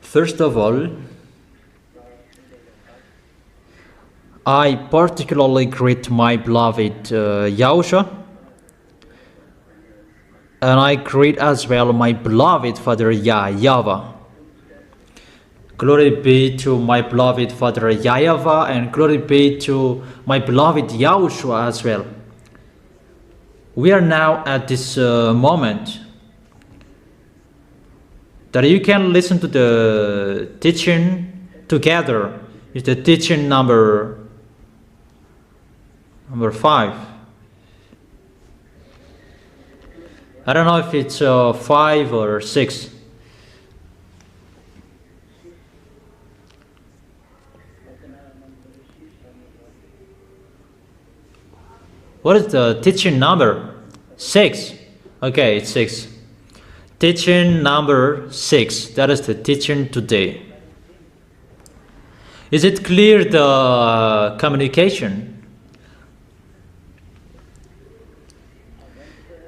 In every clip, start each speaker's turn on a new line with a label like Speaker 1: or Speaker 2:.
Speaker 1: First of all, I particularly greet my beloved YAHOSHUAH, and I greet as well my beloved Father YAHVAH. Glory be to my beloved Father YAHVAH, and glory be to my beloved YAHOSHUAH as well. We are now at this moment that you can listen to the teaching together. It's the teaching number 5. I don't know if it's 5 or 6. What is the teaching number? 6. Okay, it's 6. Teaching number 6. That is the teaching today. Is it clear, the communication?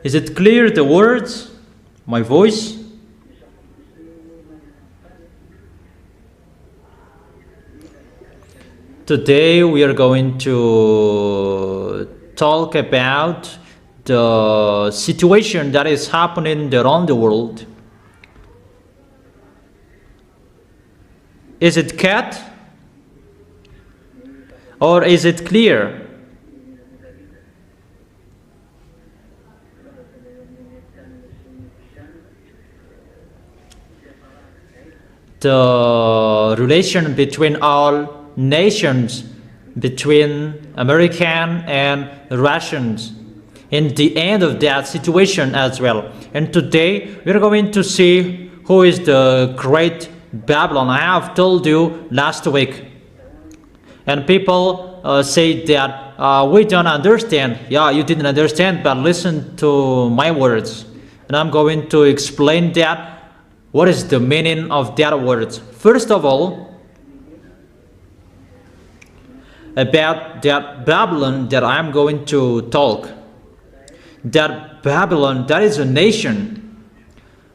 Speaker 1: Is it clear, the words? My voice? Today we are going to talk about the situation that is happening around the world. Is it cut? Or is it clear? The relation between all nations, between American and Russians, in the end of that situation as well. And today we're going to see who is the great Babylon. I have told you last week, and people say that we don't understand. Yeah, you didn't understand, but listen to my words, and I'm going to explain that. What is the meaning of that words? First of all, about that Babylon that I'm going to talk. That Babylon, that is a nation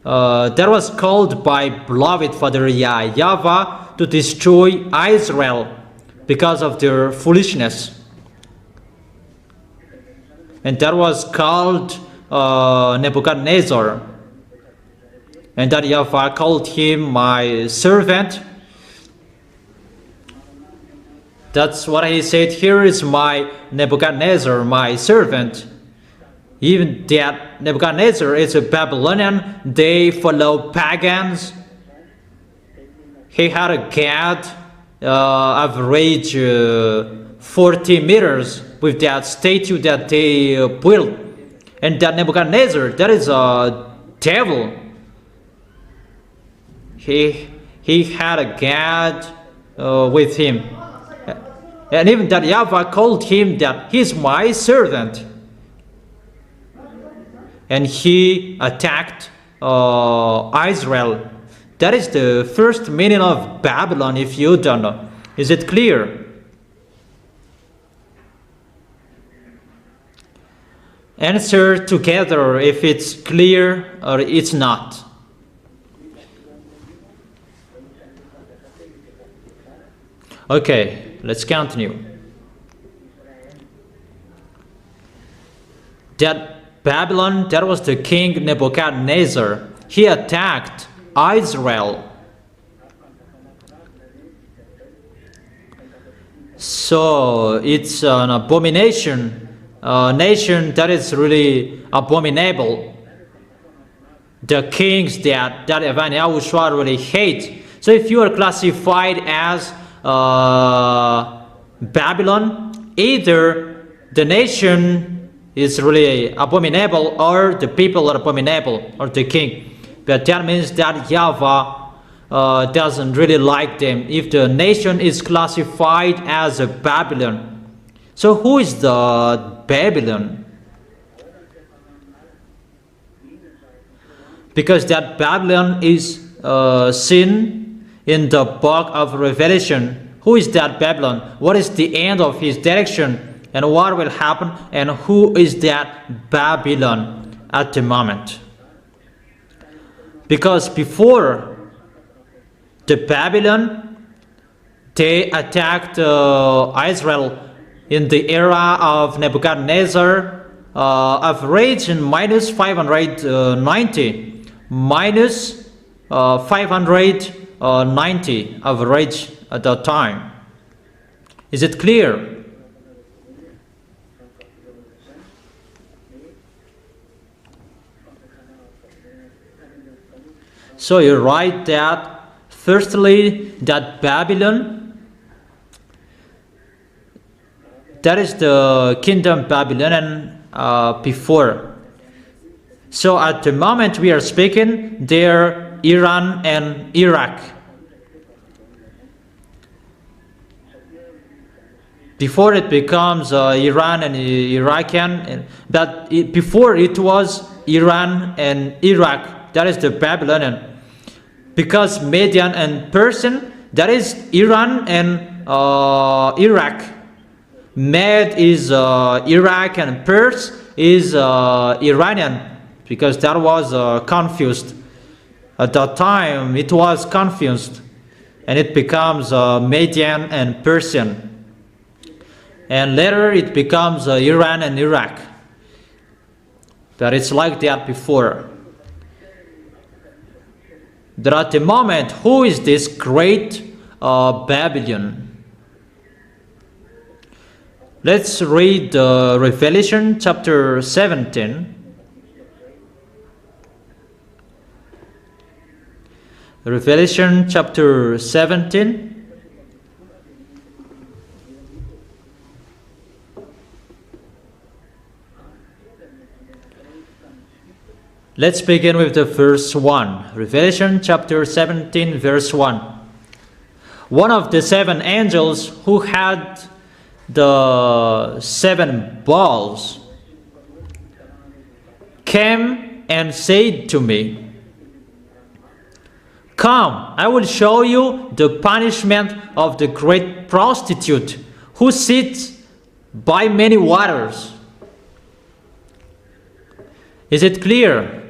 Speaker 1: that was called by beloved Father YAHVAH to destroy Israel because of their foolishness. And that was called Nebuchadnezzar. And that YAHVAH called him my servant. That's what he said. Here is my Nebuchadnezzar, my servant. Even that Nebuchadnezzar is a Babylonian. They follow pagans. He had a god average 40 meters with that statue that they built. And that Nebuchadnezzar, that is a devil. He had a god with him. And even that YAHVAH called him that he's my servant. And he attacked Israel. That is the first meaning of Babylon, if you don't know. Is it clear? Answer together if it's clear or it's not. Okay, let's continue. That Babylon, that was the king Nebuchadnezzar. He attacked Israel. So it's an abomination, a nation that is really abominable. The kings that YAHOSHUAH really hates. So if you are classified as Babylon, either the nation is really abominable or the people are abominable or the king. But that means that YAHVAH doesn't really like them if the nation is classified as a Babylon. So who is the Babylon? Because that Babylon is seen in the book of Revelation. Who is that Babylon? What is the end of his direction? and what will happen, and who is that Babylon at the moment. Because before the Babylon, they attacked Israel in the era of Nebuchadnezzar, average in minus 590, minus 590 average at that time. Is it clear? So you write that firstly, that Babylon, that is the kingdom Babylon before. So at the moment we are speaking, they're Iran and Iraq. Before it becomes Iran and Iraqian, but before it was Iran and Iraq, that is the Babylonian. Because Median and Persian, that is Iran and Iraq. Med is Iraq and Pers is Iranian, because that was confused. At that time it was confused, and it becomes Median and Persian. And later it becomes Iran and Iraq. But it's like that before. That at the moment, who is this great Babylon? Let's read Revelation chapter 17. Revelation chapter 17. Let's begin with the verse 1. Revelation chapter 17, verse 1. One of the seven angels who had the seven bowls came and said to me, "Come, I will show you the punishment of the great prostitute who sits by many waters." Is it clear?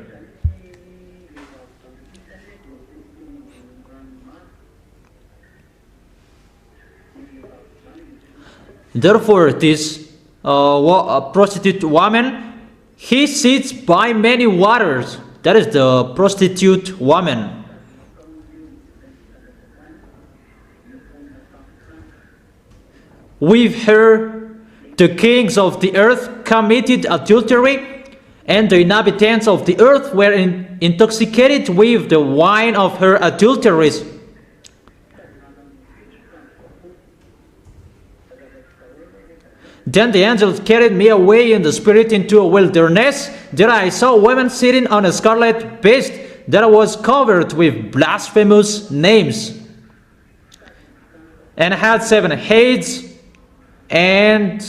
Speaker 1: Therefore, this prostitute woman, he sits by many waters. That is the prostitute woman. With her, the kings of the earth committed adultery, and the inhabitants of the earth were intoxicated with the wine of her adulteries. Then the angels carried me away in the spirit into a wilderness. There I saw a woman sitting on a scarlet beast that was covered with blasphemous names, and had 7 heads and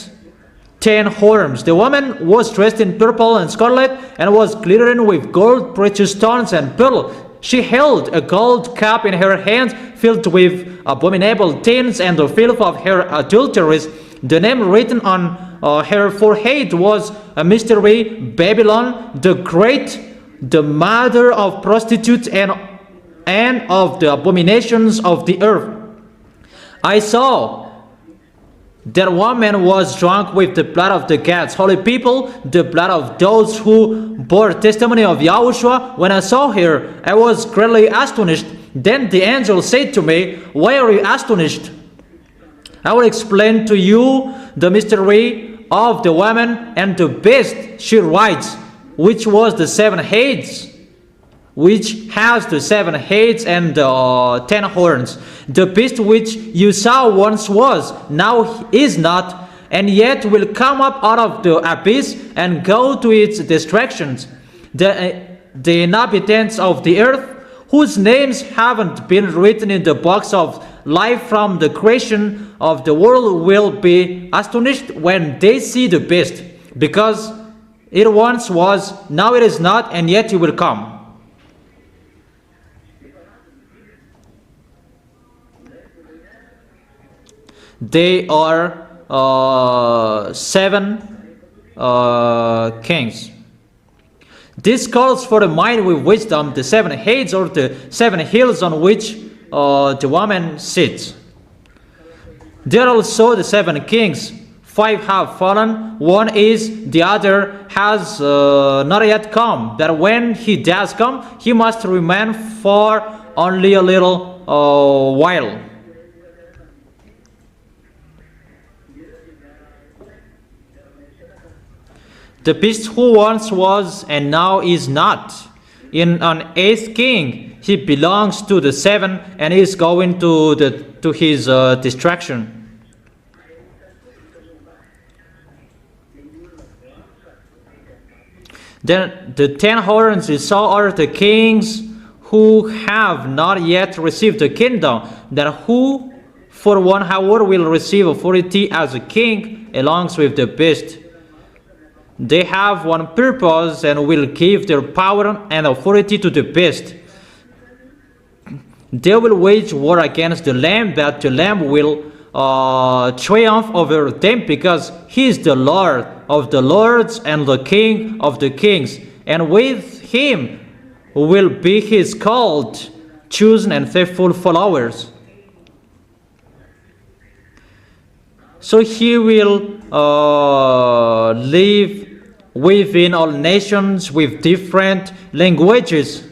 Speaker 1: 10 horns. The woman was dressed in purple and scarlet, and was glittering with gold, precious stones, and pearl. She held a gold cup in her hand, filled with abominable things and the filth of her adulteries. The name written on her forehead was a mystery, Babylon the Great, the mother of prostitutes and of the abominations of the earth. I saw that woman was drunk with the blood of the God's holy people, the blood of those who bore testimony of YAHOSHUAH. When I saw her, I was greatly astonished. Then the angel said to me, "Why are you astonished? I will explain to you the mystery of the woman and the beast she rides, which was the 7 heads, which has the 7 heads and 10 horns. The beast which you saw once was, now is not, and yet will come up out of the abyss and go to its destructions. The inhabitants of the earth, whose names haven't been written in the books of life from the creation of the world, will be astonished when they see the beast, because it once was, now it is not, and yet it will come." They are seven kings. This calls for the mind with wisdom, the seven heads or the seven hills on which the woman sits. There are also the seven kings. 5 have fallen, one is, the other has not yet come. But when he does come, he must remain for only a little while. The beast who once was and now is not. In an 8th king, he belongs to the 7 and is going to his destruction. Then the 10 horns you saw are the kings who have not yet received the kingdom, then who for 1 hour will receive authority as a king along with the beast. They have one purpose and will give their power and authority to the beast. They will wage war against the Lamb, but the Lamb will triumph over them because he is the Lord of the lords and the King of the kings. And with him will be his called, chosen, and faithful followers. So he will live within all nations with different languages.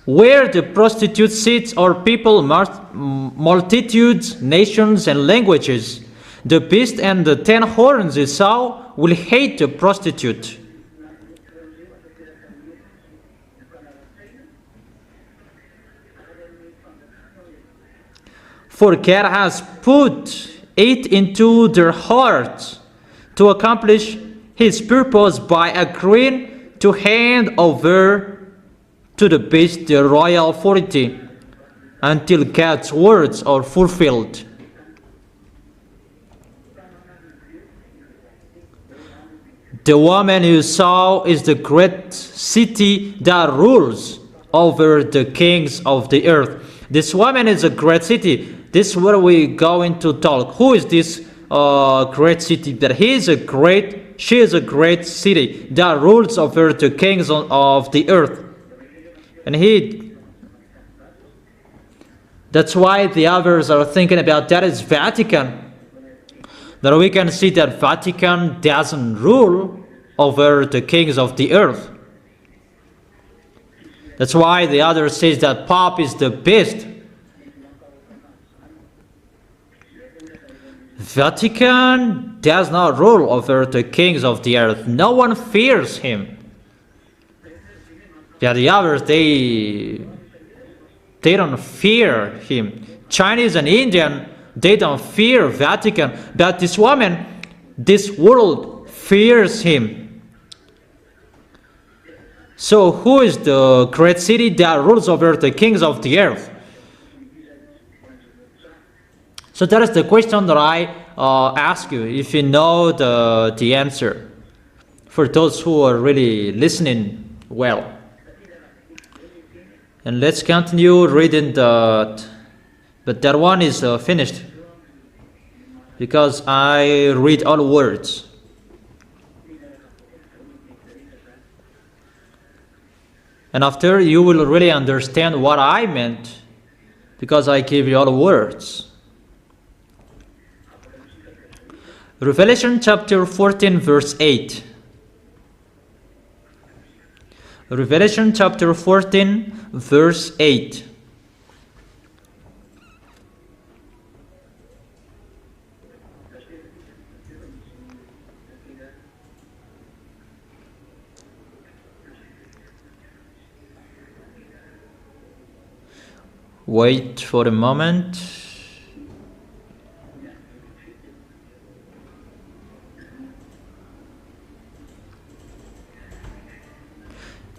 Speaker 1: Where the prostitute sits are people, multitudes, nations, and languages. The beast and the 10 horns you saw will hate the prostitute. For God has put it into their hearts to accomplish his purpose by agreeing to hand over to the beast the royal authority until God's words are fulfilled. The woman you saw is the great city that rules over the kings of the earth. This woman is a great city. This is where we going to talk. Who is this great city? That she is a great city that rules over the kings of the earth. And that's why the others are thinking about that is Vatican. That we can see that Vatican doesn't rule over the kings of the earth. That's why the other says that Pope is the beast. Vatican does not rule over the kings of the earth. No one fears him. Yeah, the others, they don't fear him. Chinese and Indian, they don't fear Vatican. But this woman, this world fears him. So who is the great city that rules over the kings of the earth? So that is the question that I ask you, if you know the answer, for those who are really listening well. And let's continue reading but that one is finished, because I read all words. And after you will really understand what I meant, because I give you all words. Revelation chapter 14 verse 8. Revelation chapter 14 verse 8. Wait for a moment.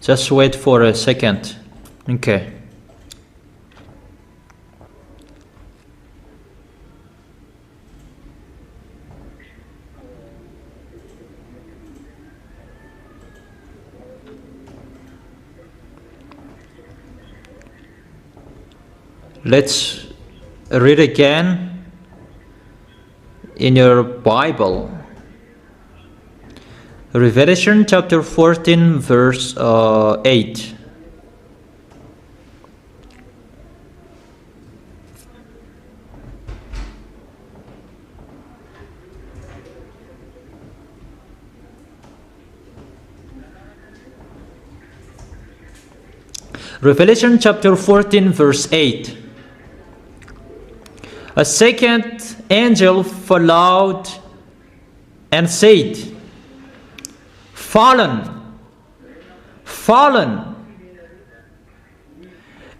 Speaker 1: Just wait for a second. Okay. Let's read again in your Bible. Revelation chapter 14 verse 8. Revelation chapter 14 verse 8. A second angel followed and said, Fallen, fallen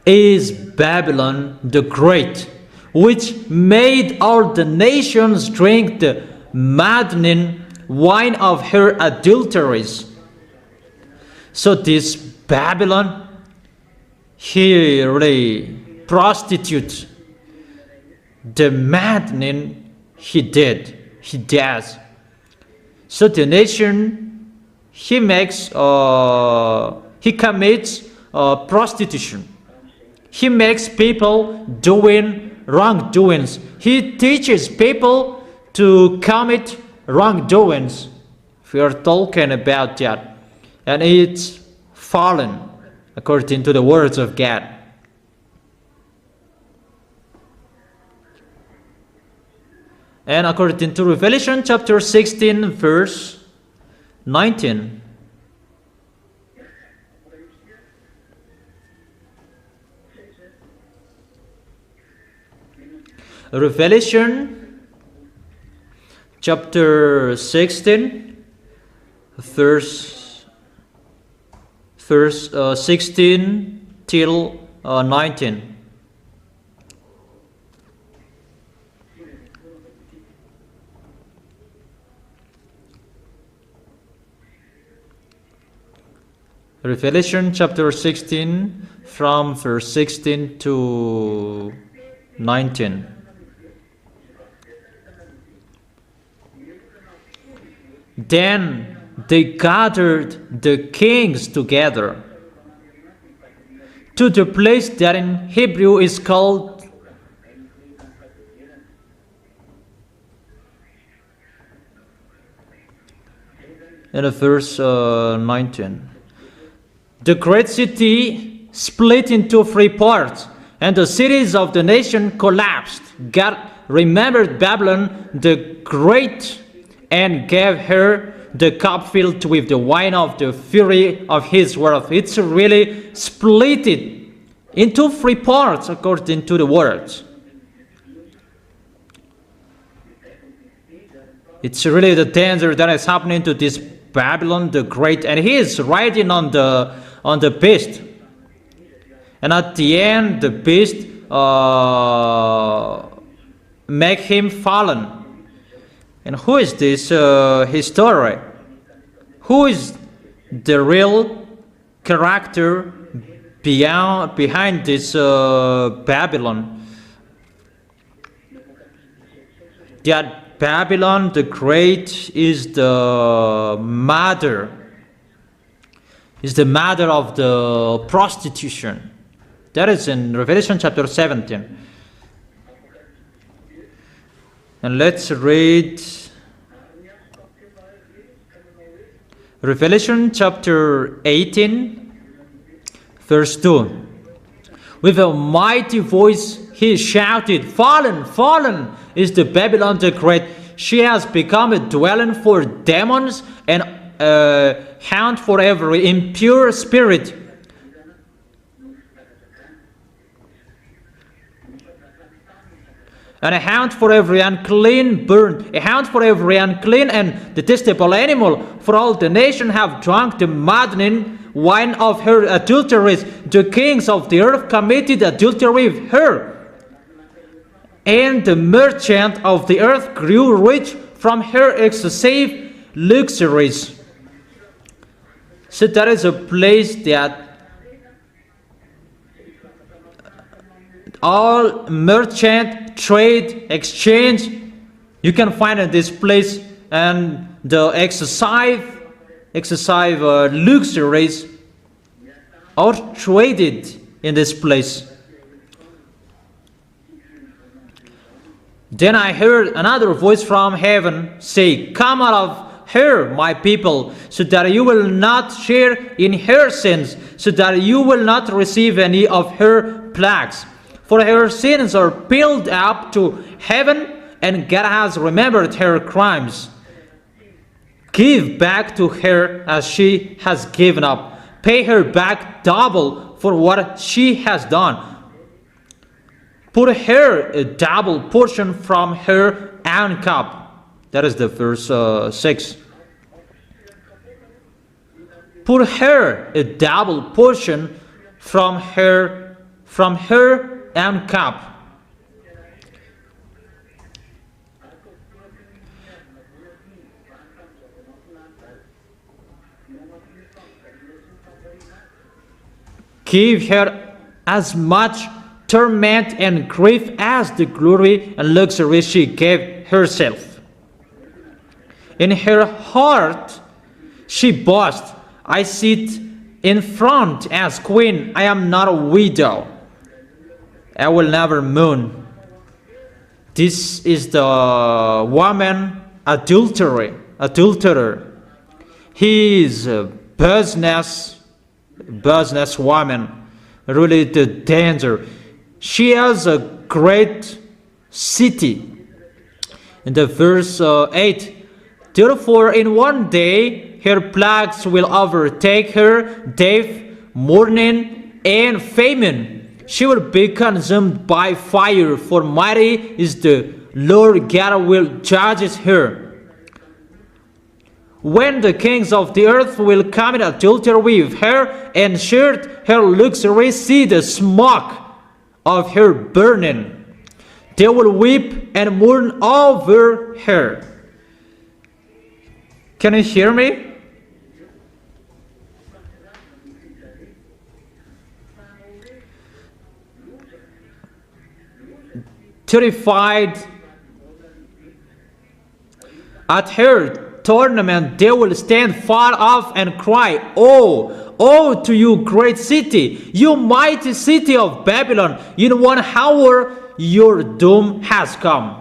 Speaker 1: is Babylon the Great, which made all the nations drink the maddening wine of her adulteries. So this Babylon, he really prostitutes. The maddening he does. So the nation, he commits prostitution. He makes people doing wrongdoings. He teaches people to commit wrongdoings. We are talking about that. And it's fallen, according to the words of God. And according to Revelation chapter 16 verse 19. Revelation chapter 16 verse 16 till 19. Revelation chapter 16 from verse 16 to 19. Then they gathered the kings together to the place that in Hebrew is called in verse 19. The great city split into 3 parts, and the cities of the nation collapsed. God remembered Babylon the Great and gave her the cup filled with the wine of the fury of his wrath. It's really split it into 3 parts according to the words. It's really the danger that is happening to this Babylon the Great, and he is riding on the beast. And at the end, the beast make him fallen. And who is this his story? Who is the real character behind this Babylon? That Babylon the Great is the mother of the prostitution. That is in Revelation chapter 17. And let's read Revelation chapter 18, verse 2. With a mighty voice he shouted, Fallen, fallen is the Babylon the Great. She has become a dwelling for demons and a haunt for every impure spirit. And a haunt for every unclean bird, a haunt for every unclean and detestable animal, for all the nation have drunk the maddening wine of her adulteries. The kings of the earth committed adultery with her, and the merchant of the earth grew rich from her excessive luxuries. So that is a place that all merchant, trade, exchange, you can find in this place, and the excessive luxuries are traded in this place. Then I heard another voice from heaven say, "Come out of her, my people, so that you will not share in her sins, so that you will not receive any of her plagues. For her sins are piled up to heaven, and God has remembered her crimes. Give back to her as she has given up. Pay her back double for what she has done. Put her a double portion from her own cup." That is the verse 6. Put her a double portion from her own cup. Give her as much torment and grief as the glory and luxury she gave herself. In her heart she boasts, "I sit in front as queen. I am not a widow. I will never mourn." This is the woman adulterer. He is a business woman, really the danger. She has a great city. In the verse 8, "Therefore in one day her plagues will overtake her, death, mourning, and famine. She will be consumed by fire, for mighty is the Lord God will judge her. When the kings of the earth will commit adultery with her and share her luxury, see the smoke of her burning. They will weep and mourn over her." Can you hear me? Terrified at her tournament, they will stand far off and cry, "Oh, oh to you, great city, you mighty city of Babylon! In 1 hour your doom has come."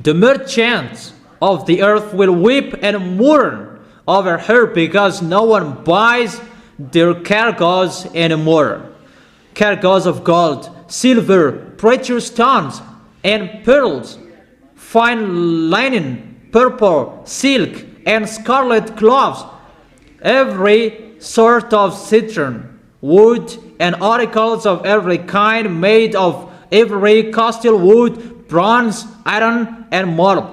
Speaker 1: The merchants of the earth will weep and mourn over her, because no one buys their cargoes anymore. Cargoes of gold, silver, precious stones, and pearls, fine linen, purple, silk, and scarlet cloths, every sort of citron, wood, and articles of every kind made of every costly wood, bronze, iron, and marble.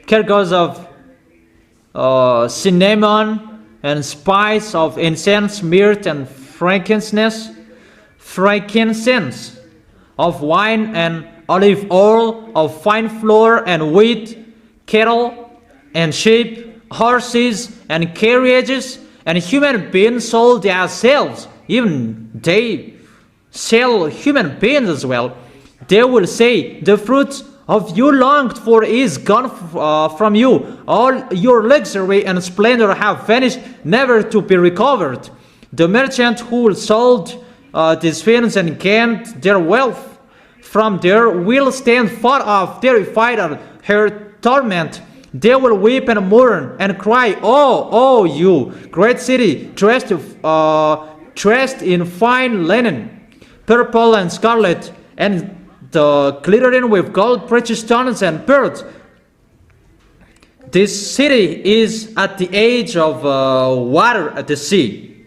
Speaker 1: Cargoes of cinnamon and spice, of incense, myrrh, and frankincense, of wine and olive oil, of fine flour and wheat, cattle and sheep, horses and carriages, and human beings sold as slaves. Even they sell human beings as well. They will say, "The fruit of you longed for is gone from you. All your luxury and splendor have vanished, never to be recovered." The merchant who sold these things and gained their wealth from there will stand far off, terrified at her torment. They will weep and mourn and cry, "Oh, oh, you great city, dressed in fine linen, purple and scarlet, and glittering with gold, precious stones, and pearls. This city is at the edge of water at the sea."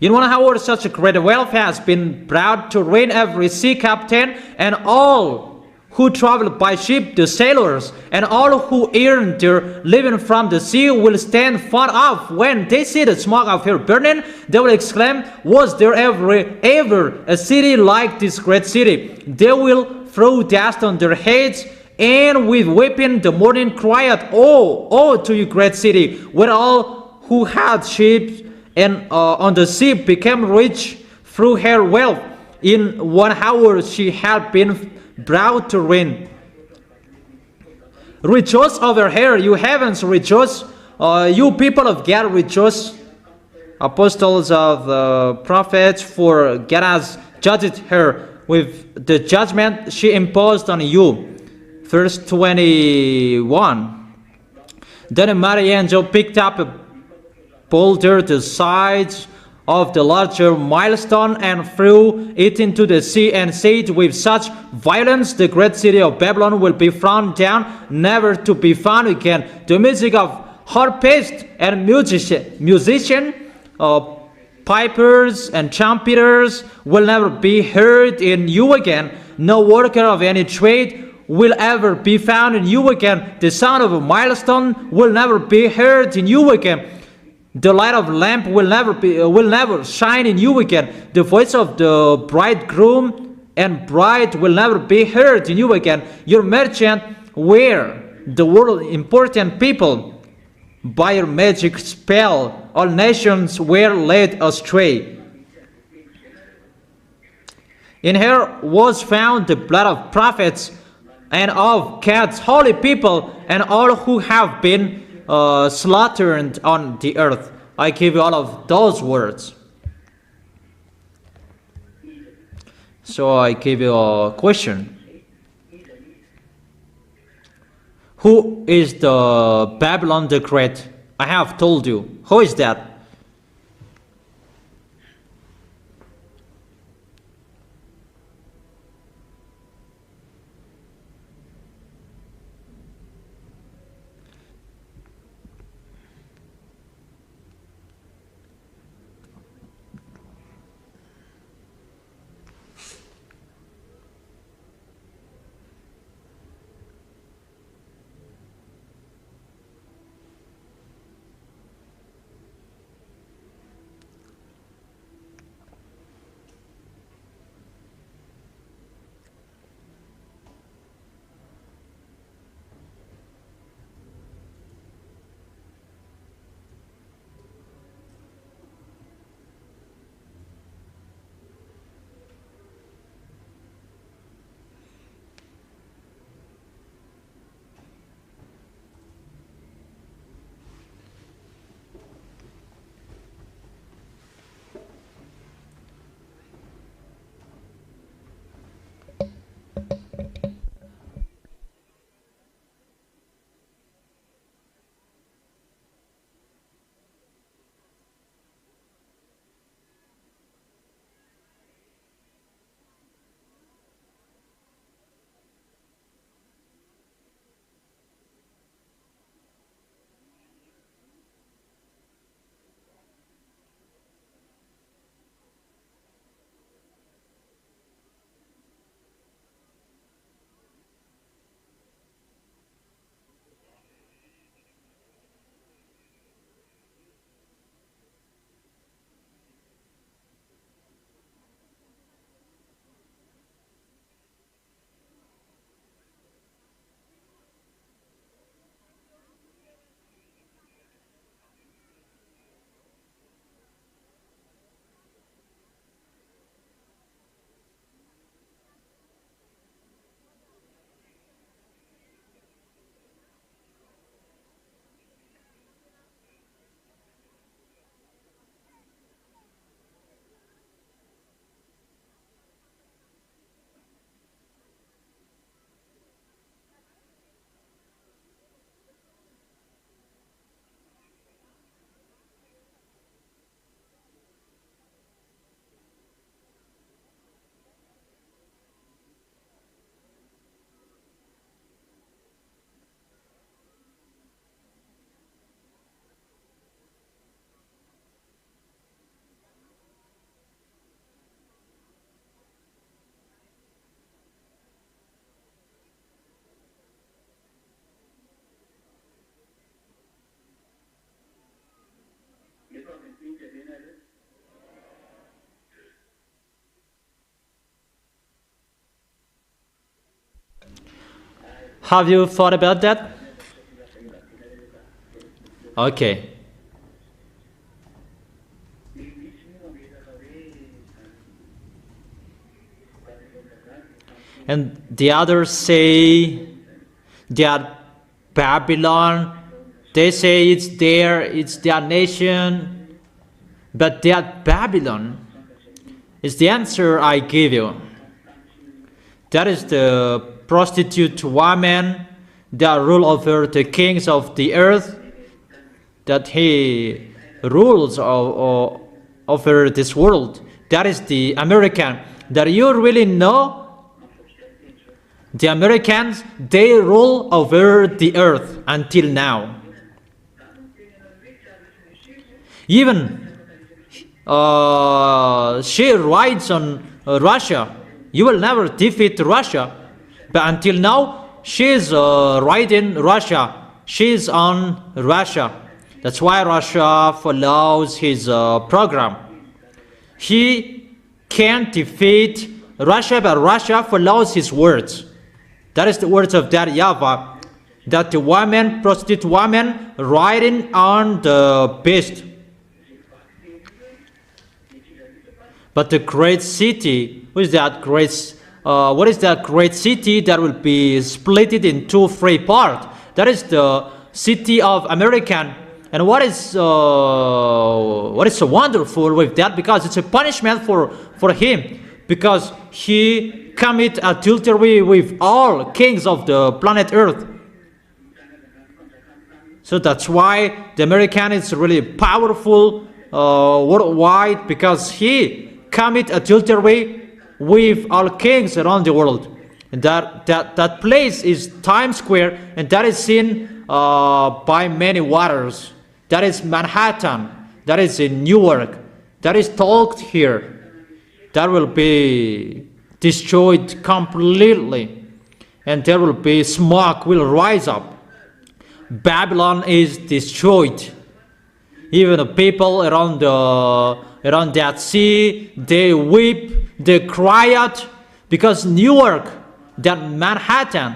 Speaker 1: In 1 hour such a great wealth has been brought to ruin every sea captain, and all who travel by ship, the sailors, and all who earn their living from the sea will stand far off. When they see the smoke of her burning, they will exclaim, "Was there ever a city like this great city?" They will throw dust on their heads, and with weeping the mourning cry out, "Oh, oh to you, great city, where all who had ships and on the sea became rich through her wealth." in 1 hour she had been brought to ruin. Rejoice over her, you heavens, rejoice. You people of God, rejoice. Apostles of the prophets, for God has judged her with the judgment she imposed on you. Verse 21. Then a mighty angel picked up a boulder the size of the larger milestone and threw it into the sea, and said with such violence, the great city of Babylon will be thrown down, never to be found again. The music of harpists and musicians, pipers and trumpeters will never be heard in you again. No worker of any trade will ever be found in you again. The sound of a milestone will never be heard in you again. The light of lamp will never shine in you again. The voice of the bridegroom and bride will never be heard in you again. Your merchant were the world important people. By your magic spell, all nations were led astray. In her was found the blood of prophets and of God's holy people, and all who have been slaughtered on the earth. I give you all of those words. So I give you a question. Who is the Babylon the Great? I have told you. Who is that? Have you thought about that? Okay. and the others say that Babylon, they say it's their nation, but that Babylon is the answer I give you. That is the prostitute woman that rule over the kings of the earth, that he rules over this world. That is the American. That you really know, the Americans, they rule over the earth until now. Even she rides on Russia. You will never defeat Russia. But until now, she is riding Russia. She is on Russia. That's why Russia follows his program. He can't defeat Russia, but Russia follows his words. That is the words of that YAHVAH, that the woman, prostitute woman, riding on the beast. But the great city, what is that great city that will be split into three parts? That is the city of American. And what is so wonderful with that? Because it's a punishment for him, because he commit adultery with all kings of the planet Earth. So that's why the American is really powerful worldwide, because he commit adultery with all kings around the world. And that place is Times Square, and that is seen by many waters. That is Manhattan. That is in Newark. That is talked here. That will be destroyed completely, and there will be smoke will rise up. Babylon is destroyed. Even the people around that sea, they weep, they cry out, because Newark, that Manhattan,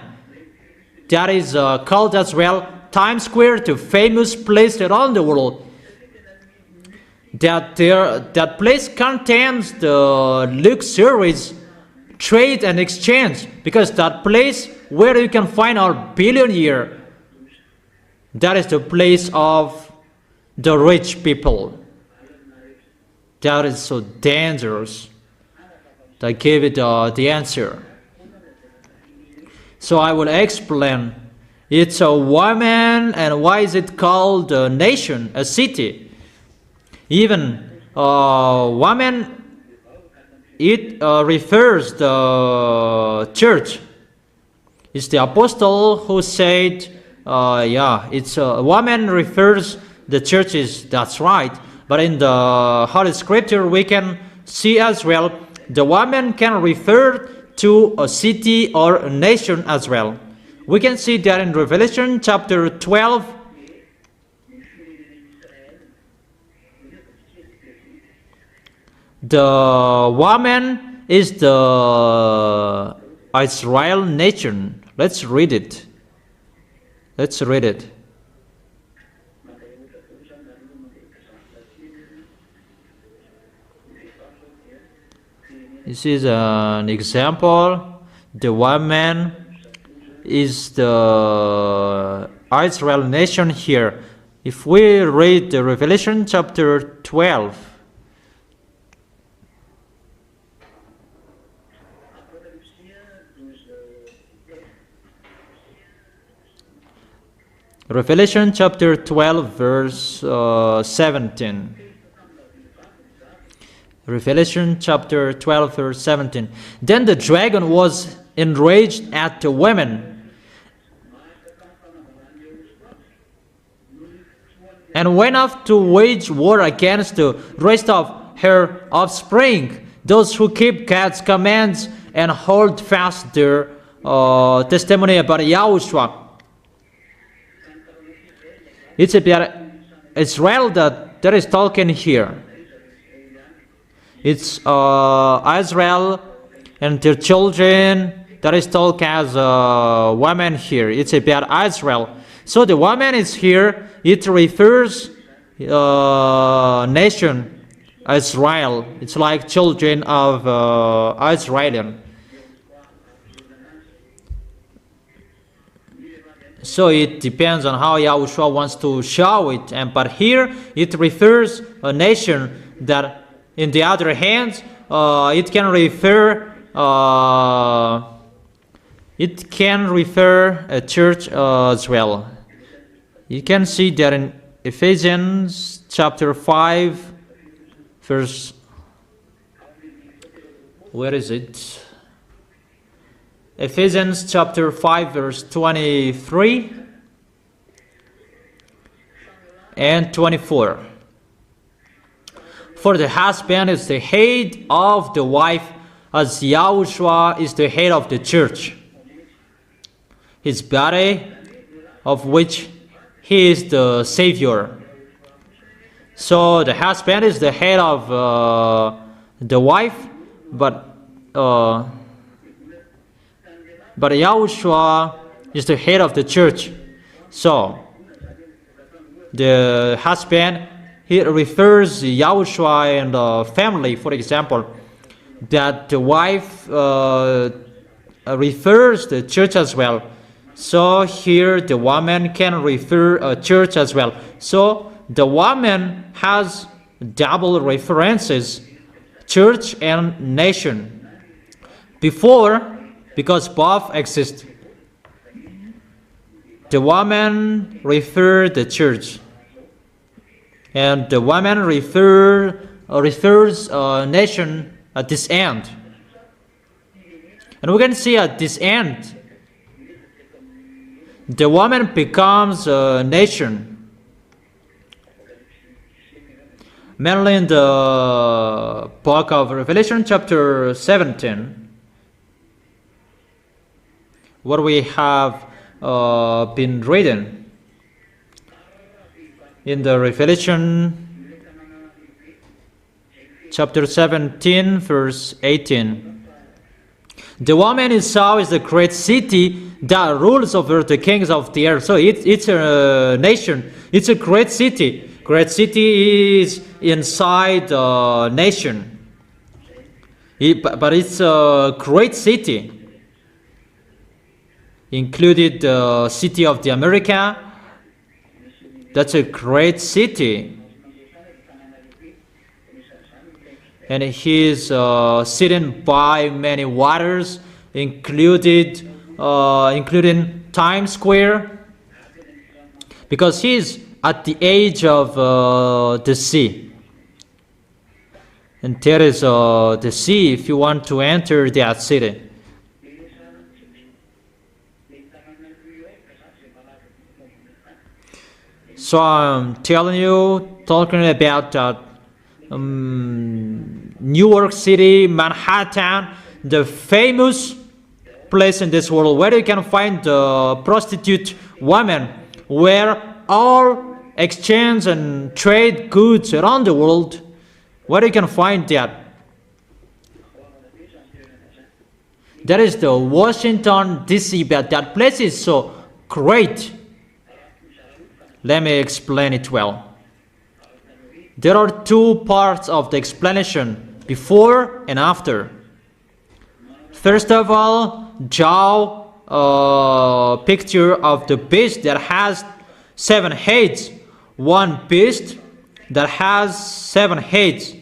Speaker 1: that is called as well Times Square, the famous place around the world. That place contains the luxuries, trade and exchange, because that place where you can find our billionaire, that is the place of the rich people. That is so dangerous. I gave it the answer. So I will explain. It's a woman, and why is it called a nation, a city? Even woman, it refers the church. It's the apostle who said, it's a woman refers the churches. That's right. But in the Holy Scripture, we can see as well, the woman can refer to a city or a nation as well. We can see that in Revelation chapter 12. The woman is the Israel nation. Let's read it. Let's read it. This is an example. The woman is the Israel nation here. If we read the Revelation chapter 12, Revelation chapter 12 verse 17. Revelation chapter 12 verse 17. Then the dragon was enraged at the women and went off to wage war against the rest of her offspring, those who keep God's commands and hold fast their testimony about YAHOSHUAH. It's about Israel that is talking here. It's Israel and their children that is talking as women here. It's about Israel. So the woman is here. It refers nation Israel. It's like children of Israel. So it depends on how Yahushua wants to show it. But here it refers a nation that, in the other hand, it can refer a church as well. You can see that in Ephesians chapter 5, verse, where is it? Ephesians chapter 5, verse 23 and 24. For the husband is the head of the wife, as YAHOSHUAH is the head of the church, his body, of which he is the Savior. So the husband is the head of the wife, but YAHOSHUAH is the head of the church. So the husband, he refers YAHOSHUAH and the family, for example, that the wife refers the church as well. So here the woman can refer a church as well. So the woman has double references, church and nation. Before, because both exist, the woman referred the church, and the woman refers a nation at this end. And we can see at this end, the woman becomes a nation. Mainly in the book of Revelation, chapter 17, what we have been reading. In the Revelation, chapter 17, verse 18. The woman you saw is the great city that rules over the kings of the earth. So it's a nation. It's a great city. Great city is inside a nation. But it's a great city. Included the city of the America. That's a great city. And he is sitting by many waters, including Times Square, because he is at the edge of the sea. And there is the sea if you want to enter that city. So I'm telling you, talking about New York City, Manhattan, the famous place in this world where you can find the prostitute women, where all exchange and trade goods around the world, where you can find that. That is the Washington, D.C., but that place is so great. Let me explain it well. There are two parts of the explanation, before and after. First of all, draw a picture of the beast that has 7 heads. One beast that has 7 heads.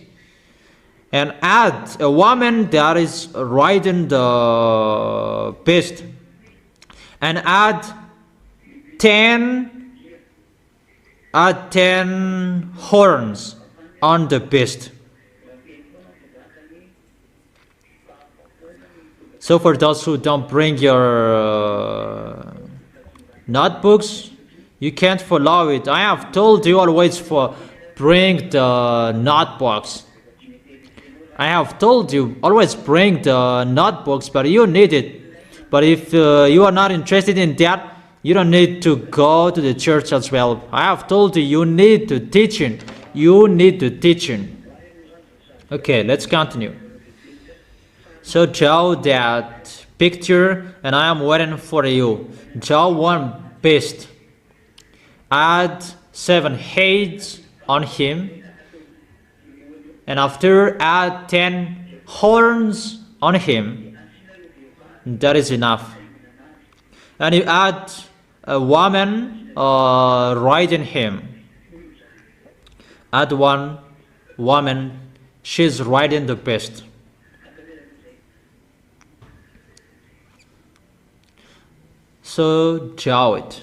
Speaker 1: And add a woman that is riding the beast. And add 10 horns on the beast. So for those who don't bring your notebooks, you can't follow it. I have told you always bring the notebooks. I have told you always bring the notebooks, but you need it. But if you are not interested in that, you don't need to go to the church as well. I have told you, you need to teaching. You need to teaching. Okay, let's continue. So draw that picture, and I am waiting for you. Draw one beast. Add 7 heads on him. And after, add 10 horns on him. That is enough. And you add a woman riding him. At one woman, she's riding the beast. So draw it.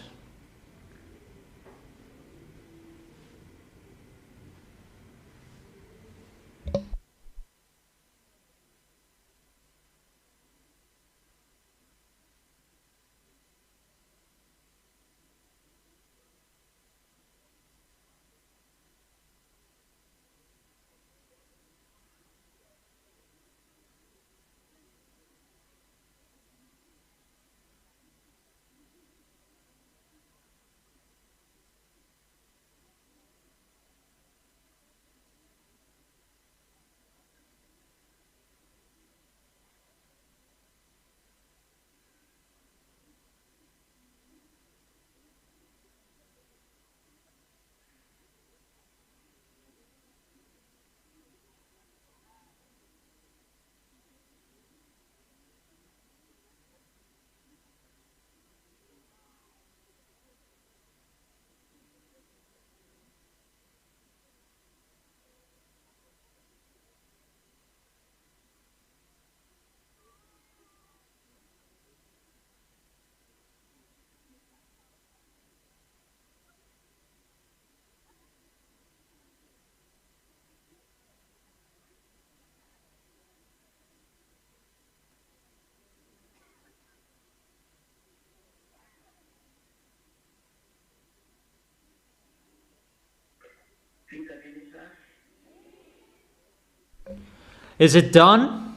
Speaker 1: Is it done?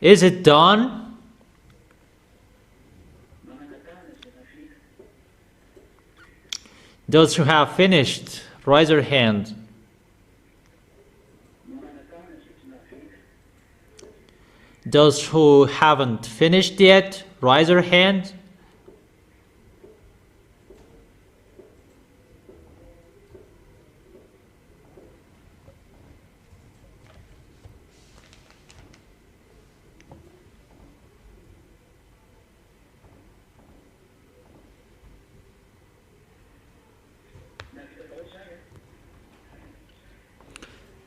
Speaker 1: Is it done? Those who have finished, raise your hand. Those who haven't finished yet, raise your hand.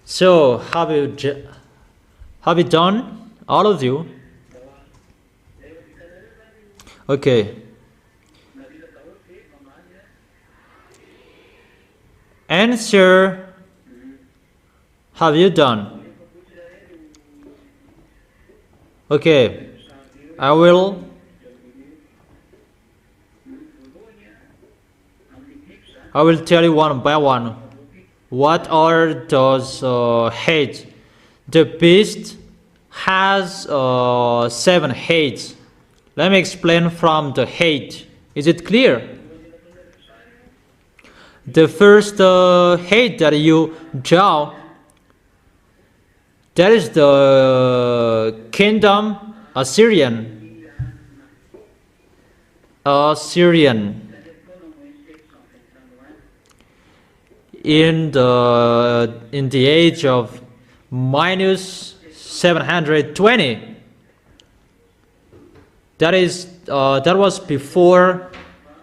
Speaker 1: So, have you done, all of you? Okay. Answer, have you done? Okay, I will tell you one by one. What are those heads? The beast has 7 heads. Let me explain from the head. Is it clear? The first head that you draw, that is the kingdom Assyrian. In the age of minus 720. That was before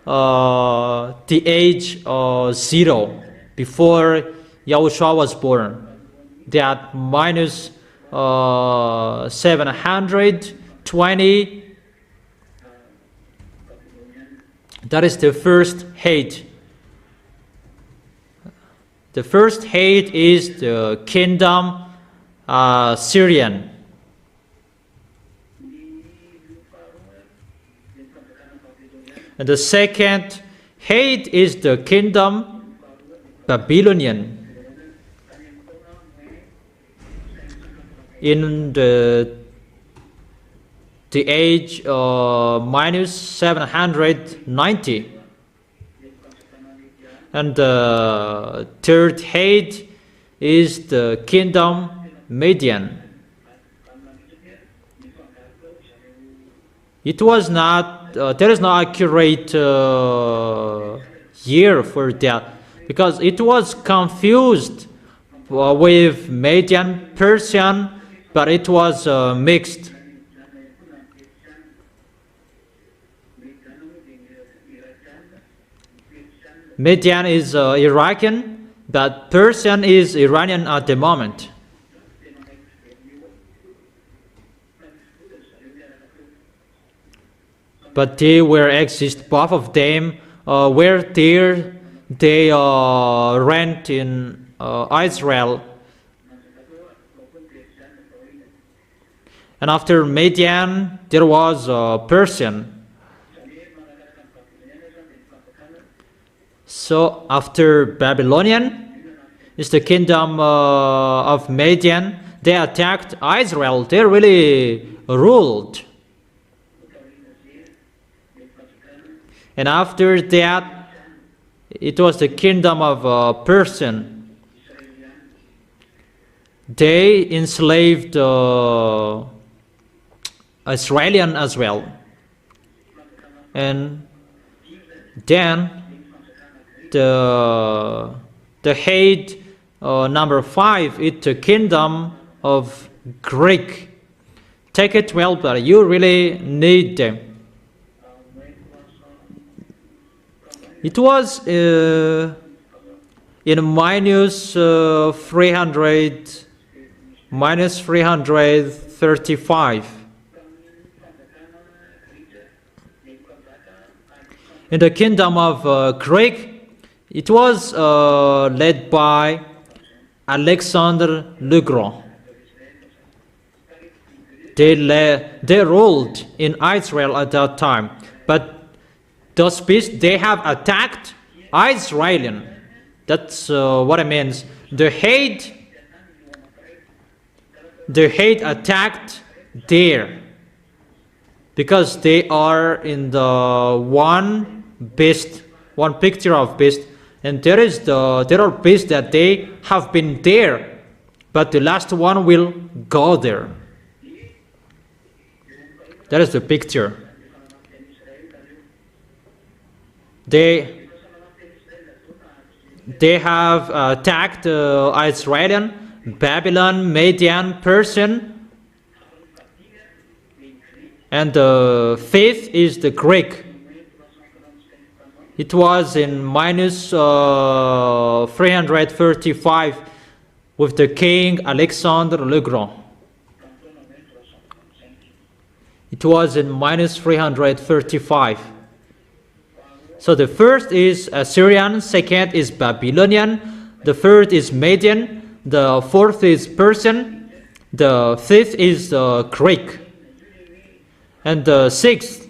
Speaker 1: the age 0, before YAHOSHUAH was born. That minus 720, that is the first hate. The first hate is the kingdom Syrian. And the second hate is the kingdom Babylonian. In the age minus 790. And the third hate is the kingdom Median. It was not, there is no accurate year for that, because it was confused with Median Persian, but it was mixed. Median is Iraqi, but Persian is Iranian at the moment. But they were exist, both of them were there. They rent in Israel. And after Median, there was Persian. So after Babylonian is the kingdom of Median. They attacked Israel. They really ruled. And after that, it was the kingdom of Persian. They enslaved Israelian as well. And then the head number 5 is the kingdom of Greek. Take it well, but you really need them. It was in minus 335. In the kingdom of Greek, it was led by Alexander the Great. They ruled in Israel at that time, but those beasts, they have attacked Israelian. That's what it means. The hate attacked there because they are in the one beast, one picture of beast, and there are beasts that they have been there, but the last one will go there. That is the picture. They have attacked Israelian, Babylon, Median, Persian, and the fifth is the Greek. It was in minus 335 with the king Alexander the Great. It was in minus 335. So the first is Assyrian, second is Babylonian, the third is Median, the fourth is Persian, the fifth is Greek, and the sixth,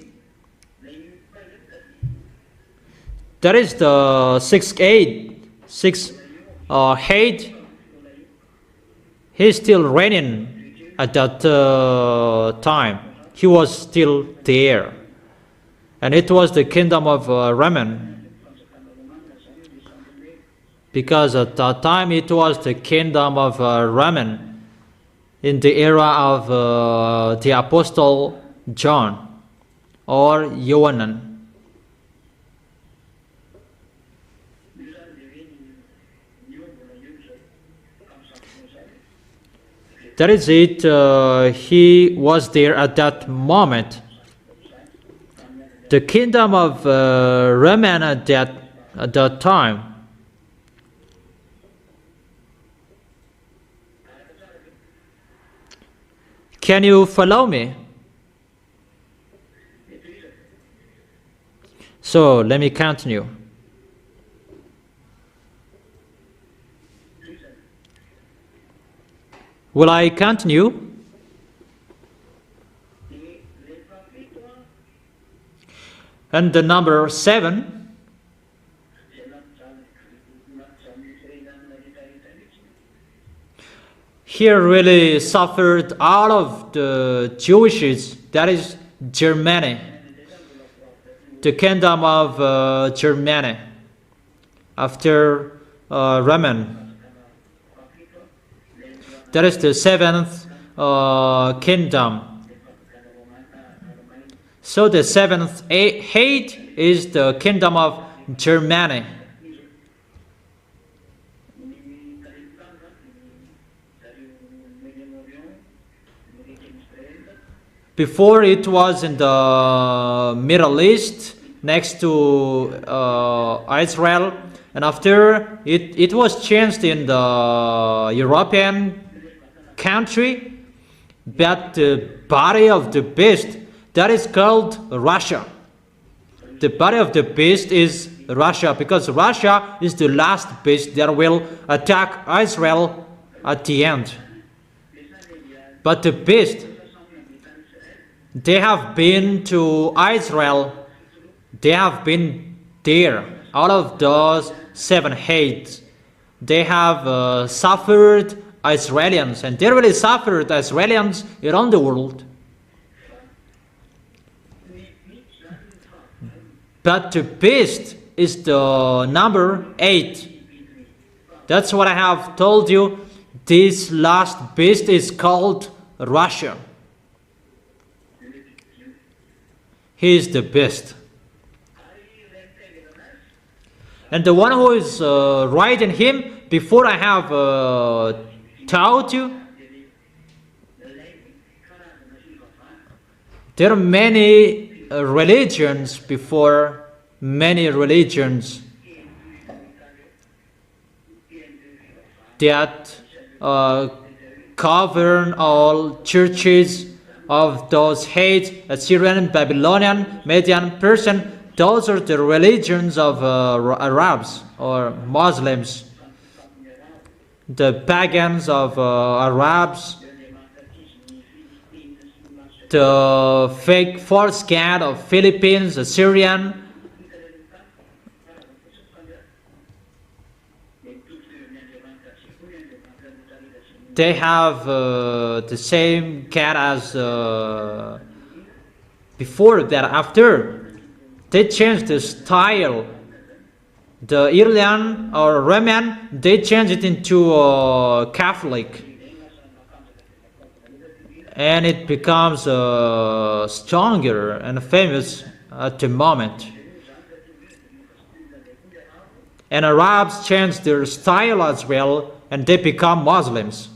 Speaker 1: that is the sixth head, he's still reigning at that time. He was still there. And it was the kingdom of Raman. Because at that time it was the kingdom of Raman in the era of the Apostle John or Yohanan. That is it. He was there at that moment. The kingdom of Raman at that time. Can you follow me? So let me continue. Will I continue? And the number 7, here really suffered all of the Jewishes, that is Germany, the kingdom of Germany after Raman. That is the 7th kingdom. So the 7th head is the kingdom of Germany. Before it was in the Middle East, next to Israel, and after it was changed in the European country, but the body of the beast, that is called Russia. The body of the beast is Russia, because Russia is the last beast that will attack Israel at the end. But the beast, they have been to Israel, they have been there. Out of those 7 hates, they have suffered Israelis, and they really suffered Israelis around the world. But the beast is the number 8. That's what I have told you. This last beast is called Russia. He is the beast. And the one who is riding him, before I have taught you, there are many religions before, many religions that govern all churches of those hates, Assyrian, Babylonian, Median, Persian. Those are the religions of Arabs or Muslims, the pagans of Arabs, the fake false god of Philippines, Assyrian. They have the same cat as before that. After they changed the style, the Iranian or Roman, they changed it into Catholic, and it becomes stronger and famous at the moment. And Arabs changed their style as well, and they become Muslims.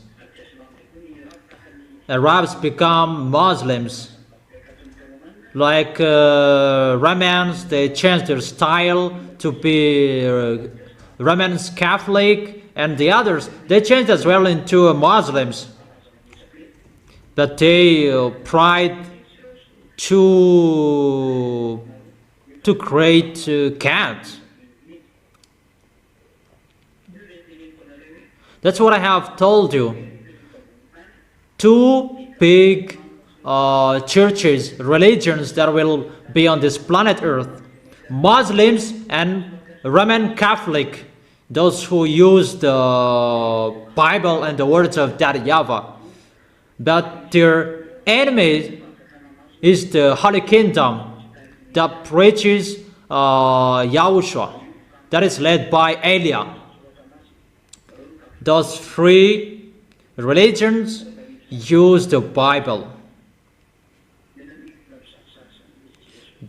Speaker 1: Arabs become Muslims. Like Romans, they changed their style to be Romans Catholic, and the others, they changed as well into Muslims. But they tried to create cats. That's what I have told you. 2 big churches, religions that will be on this planet Earth: Muslims and Roman Catholic, those who use the Bible and the words of that YAHVAH. But their enemy is the Holy Kingdom that preaches YAHOSHUAH, that is led by Elia. Those 3 religions use the Bible.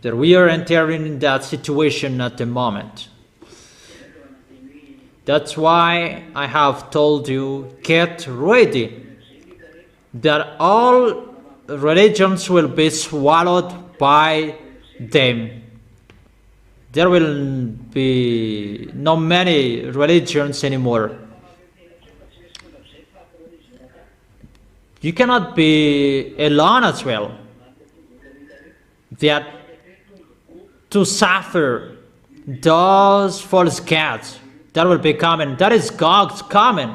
Speaker 1: That we are entering in that situation at the moment. That's why I have told you, get ready, that all religions will be swallowed by them. There will be not many religions anymore. You cannot be alone as well. That to suffer those false gods that will be coming. That is Gog's coming.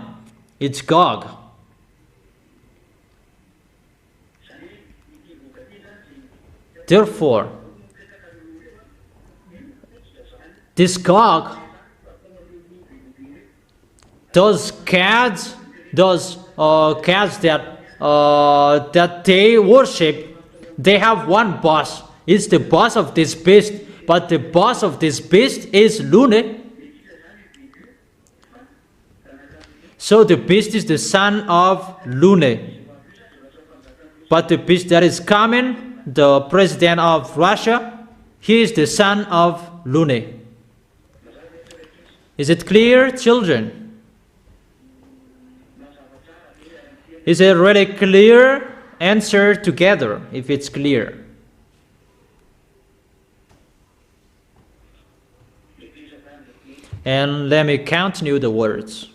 Speaker 1: It's Gog. Therefore, this Gog, those gods, those gods that they worship, they have one boss. It's the boss of this beast, but the boss of this beast is Lune. So the beast is the son of Lune. But the beast that is coming, the president of Russia, he is the son of Lune. Is it clear, children? Is it really clear? Answer together if it's clear. And let me continue the words.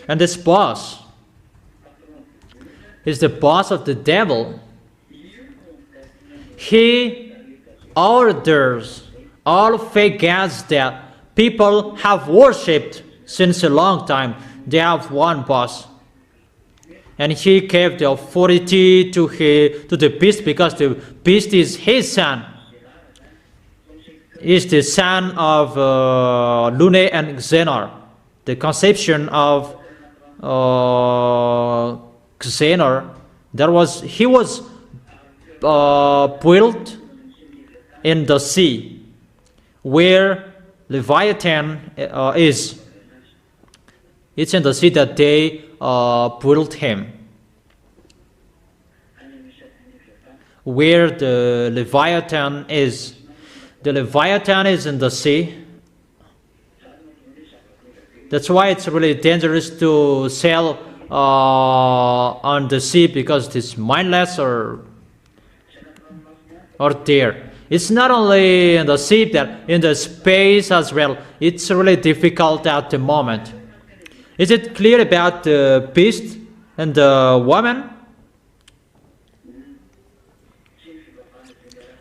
Speaker 1: And this boss is the boss of the devil. He orders all fake gods that people have worshipped since a long time. They have one boss. And he gave the authority to the beast because the beast is his son. He is the son of Lune and Xenor. The conception of Xenor, he was built in the sea where Leviathan is. It's in the sea that they built him. Where the Leviathan is. The Leviathan is in the sea. That's why it's really dangerous to sail on the sea, because it's mindless or there. It's not only in the sea, that in the space as well. It's really difficult at the moment. Is it clear about the beast and the woman?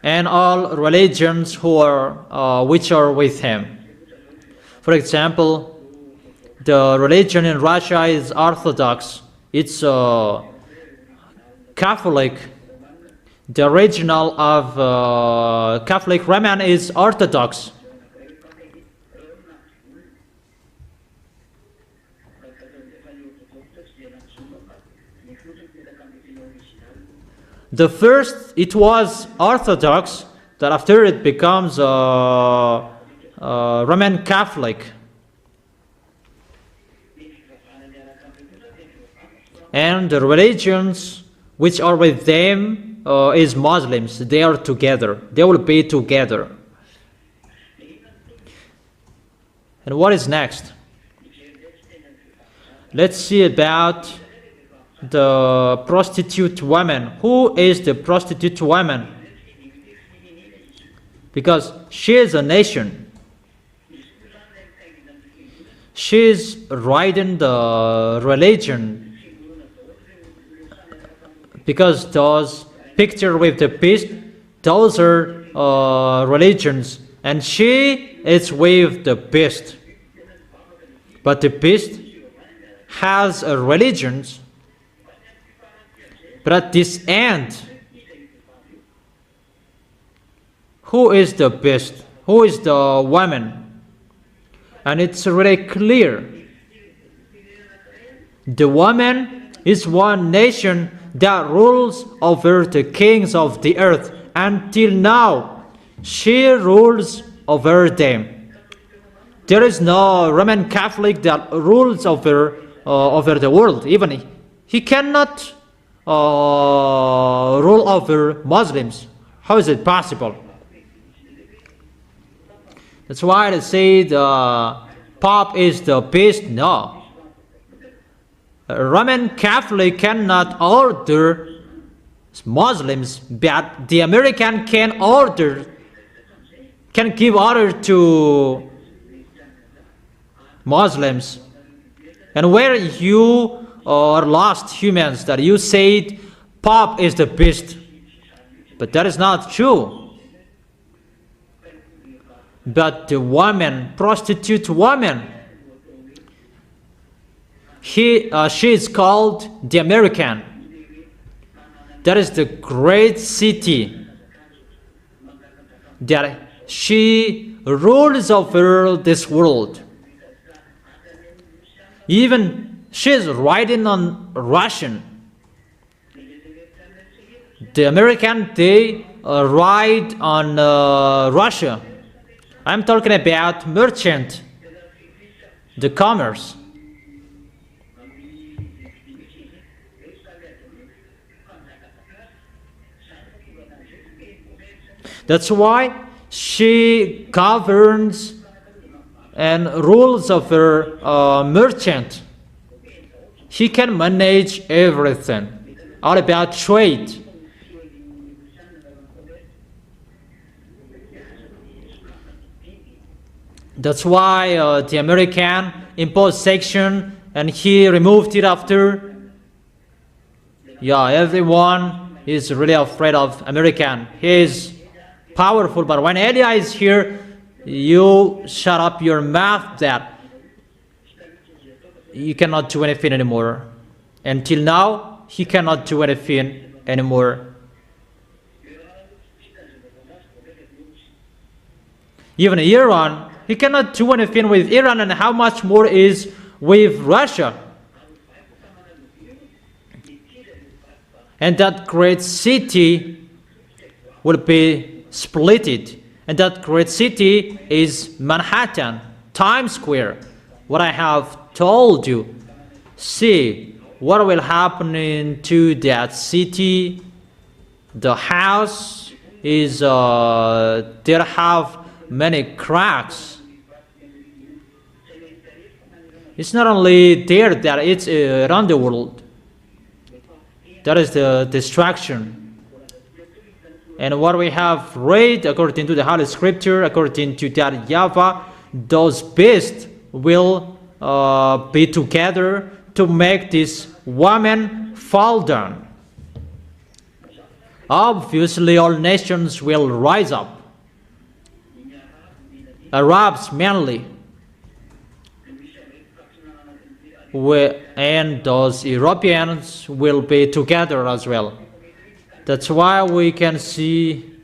Speaker 1: And all religions which are with him. For example, the religion in Russia is Orthodox. It's Catholic. The original of Catholic Roman is Orthodox. The first, it was Orthodox, that after it becomes Roman Catholic. And the religions which are with them is Muslims. They are together. They will be together. And what is next? Let's see about the prostitute woman. Who is the prostitute woman? Because she is a nation. She is riding the religion. Because those picture with the beast, those are religions. And she is with the beast. But the beast has religions. But at this end, who is the beast? Who is the woman? And it's really clear. The woman is one nation that rules over the kings of the earth. Until now, she rules over them. There is no Roman Catholic that rules over the world. Even he cannot rule over Muslims. How is it possible? That's why they say the Pope is the beast. No. A Roman Catholic cannot order Muslims, but the American can give order to Muslims. And where you are lost humans, that you said Pope is the beast, but that is not true. But the woman, prostitute woman, she is called the American. That is the great city that she rules over this world. Even she is writing on Russian. The American, they write on Russia. I'm talking about merchant, the commerce. That's why she governs and rules over merchant. He can manage everything, all about trade. That's why the American imposed sanction and he removed it after. Yeah, everyone is really afraid of American. He is powerful, but when Elia is here, you shut up your mouth that you cannot do anything anymore. Until now, he cannot do anything anymore. Even Iran, he cannot do anything with Iran, and how much more is with Russia. And that great city will be splitted. And that great city is Manhattan, Times Square. What I have told you. See what will happen into that city. The house is there have many cracks. It's not only there that it's around the world. That is the destruction. And what we have read according to the Holy Scripture, according to that YAHVAH, those beasts will be together to make this woman fall down. Obviously, all nations will rise up. Arabs mainly, and those Europeans will be together as well. That's why we can see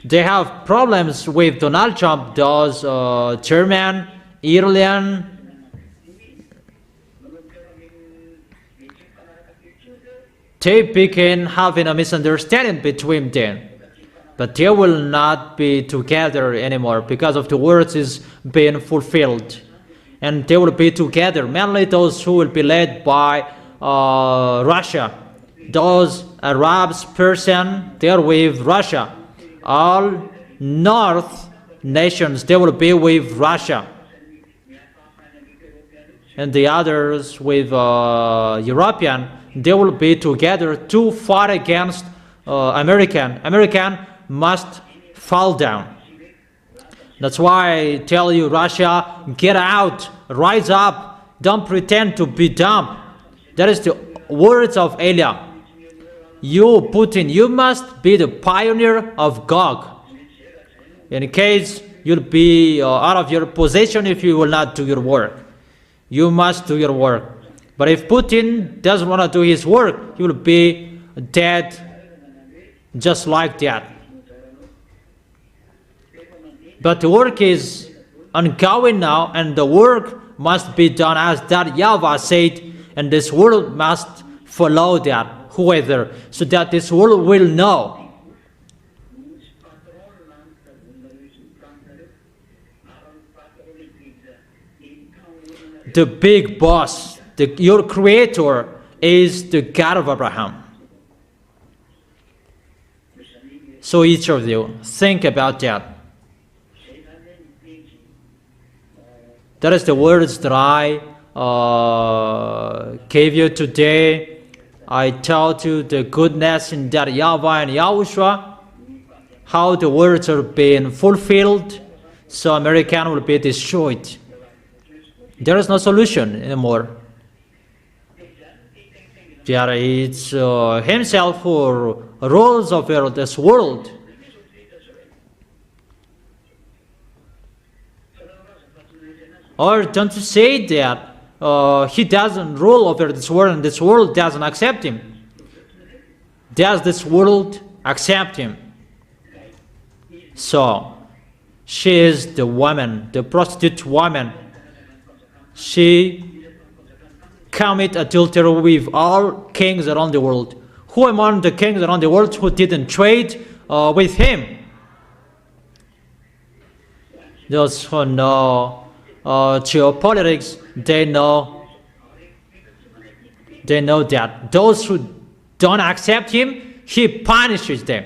Speaker 1: they have problems with Donald Trump, those German, Italian, they begin having a misunderstanding between them. But they will not be together anymore because of the words is being fulfilled. And they will be together, mainly those who will be led by Russia. Those Arabs person, they are with Russia. All North nations, they will be with Russia. And the others with European, they will be together to fight against American. American must fall down. That's why I tell you, Russia, get out, rise up, don't pretend to be dumb. That is the words of Elia. You, Putin, you must be the pioneer of Gog. In case you'll be out of your position if you will not do your work. You must do your work. But if Putin doesn't want to do his work, he will be dead just like that. But the work is ongoing now, and the work must be done as that YAHVAH said, and this world must follow that, whoever, so that this world will know. The big boss, your creator, is the God of Abraham. So each of you, think about that. That is the words that I gave you today. I told you the goodness in that YAHVAH and YAHOSHUAH, how the words are being fulfilled, so American will be destroyed. There is no solution anymore. There is himself who rules over this world. Or don't you say that he doesn't rule over this world and this world doesn't accept him? Does this world accept him? So, she is the woman, the prostitute woman. She commit adultery with all kings around the world. Who among the kings around the world who didn't trade with him? Those who know geopolitics, they know that those who don't accept him, he punishes them.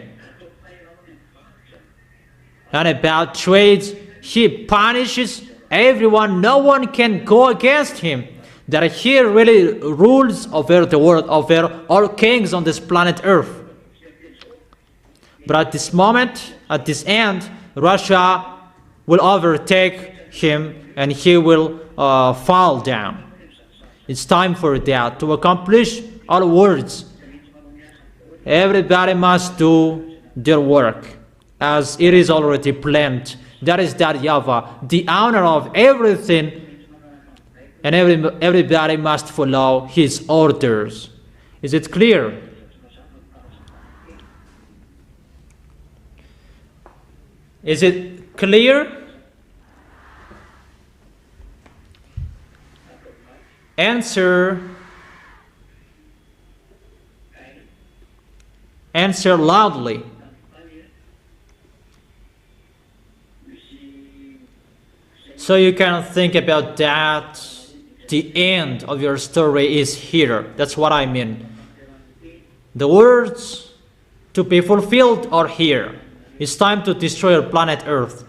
Speaker 1: And about trades, he punishes everyone. No one can go against him. That he really rules over the world, over all kings on this planet Earth. But at this moment, at this end, Russia will overtake him and he will fall down. It's time for that. To accomplish our words, everybody must do their work as it is already planned. That is that YAHVAH, the owner of everything, and everybody must follow his orders. Is it clear? Is it clear? Answer loudly. So you can think about that. The end of your story is here. That's what I mean. The words to be fulfilled are here. It's time to destroy our planet Earth.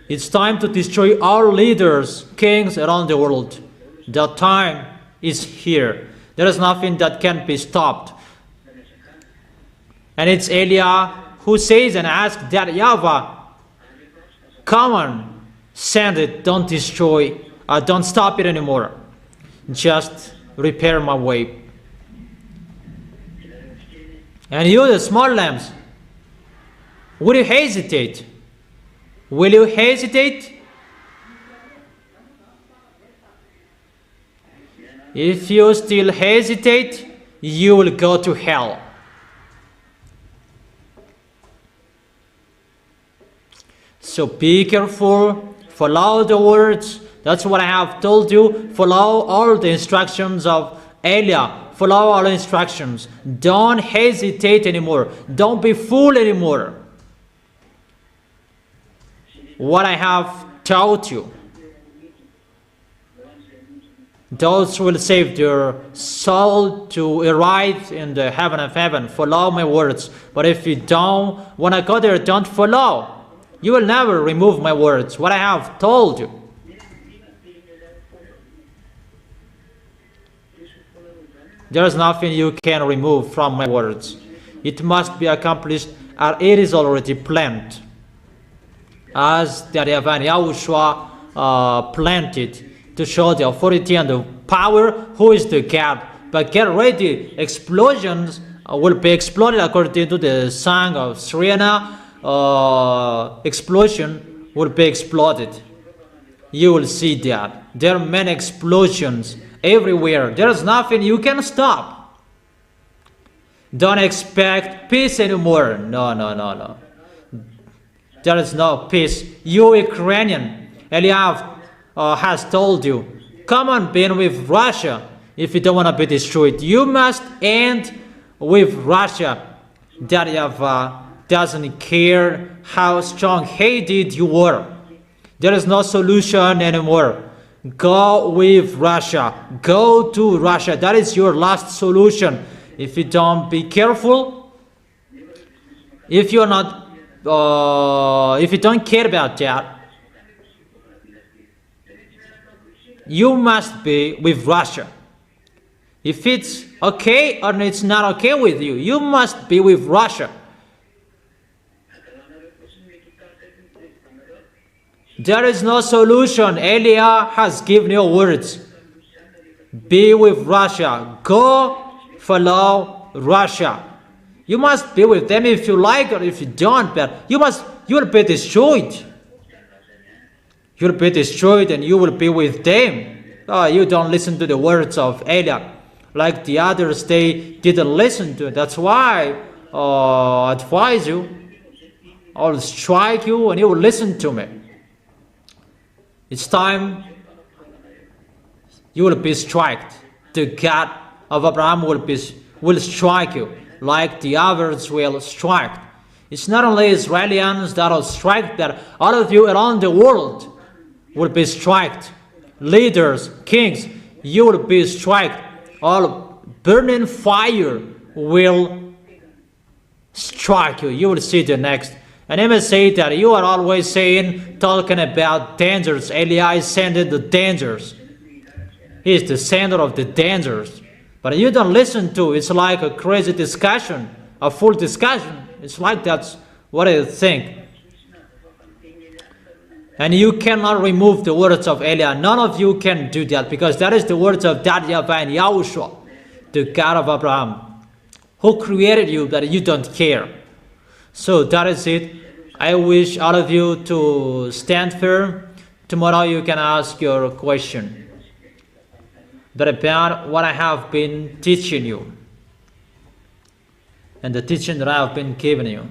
Speaker 1: It's time to destroy our leaders, kings around the world. The time is here. There is nothing that can be stopped. And it's Elia who says and asks that YAHVAH, come on, send it, don't destroy, don't stop it anymore. Just repair my way. And you, the small lambs, will you hesitate? Will you hesitate? If you still hesitate, you will go to hell. So be careful, follow the words. That's what I have told you. Follow all the instructions of Elia. Follow all instructions. Don't hesitate anymore. Don't be fooled anymore. What I have taught you, those who will save their soul to arrive in the heaven of heaven. Follow my words. But if you don't want to go there, don't follow. You will never remove my words, what I have told you. There is nothing you can remove from my words. It must be accomplished, and it is already planned. As the YAHVAH and YAHOSHUAH planned to show the authority and the power who is the God. But get ready, explosions will be exploded according to the song of Serena. Explosion will be exploded. You will see that. There are many explosions everywhere. There is nothing you can stop. Don't expect peace anymore. No. There is no peace. You Ukrainian, Eliav has told you, come on, be with Russia if you don't want to be destroyed. You must end with Russia. That YAHVAH doesn't care how strong-headed you were. There is no solution anymore. Go with Russia. Go to Russia. That is your last solution. If you don't be careful, if you're not, if you don't care about that, you must be with Russia. If it's okay or it's not okay with you, you must be with Russia. There is no solution. Elia has given you words. Be with Russia. Go follow Russia. You must be with them if you like or if you don't, but you will be destroyed. You'll be destroyed and you will be with them. You don't listen to the words of Elia. Like the others, they didn't listen to it. That's why I advise you. I'll strike you and you will listen to me. It's time you will be struck. The God of Abraham will strike you like the others will strike. It's not only Israelis that will strike, but all of you around the world will be struck. Leaders, kings, you will be struck. All burning fire will strike you. You will see the next. And I must say that you are always talking about dangers. Elia is sending the dangers. He is the sender of the dangers. But you don't listen to it. It's like a crazy discussion, a full discussion. It's like that's what I think. And you cannot remove the words of Elijah. None of you can do that, because that is the words of that YAHVAH and YAHOSHUAH, the God of Abraham, who created you, that you don't care. So that is it. I wish all of you to stand firm. Tomorrow you can ask your question. But about what I have been teaching you, and the teaching that I have been giving you.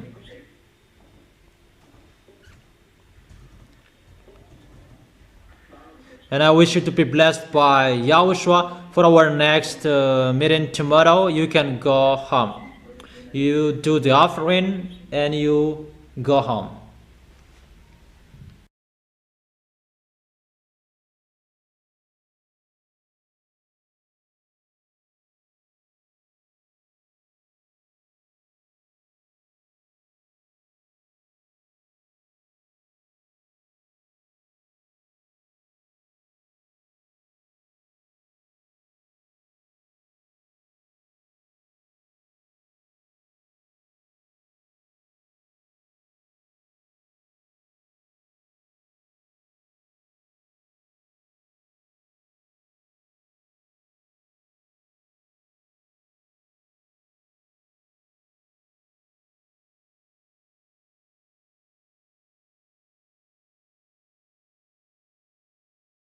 Speaker 1: And I wish you to be blessed by YAHOSHUAH. For our next meeting tomorrow, you can go home. You do the offering and you go home.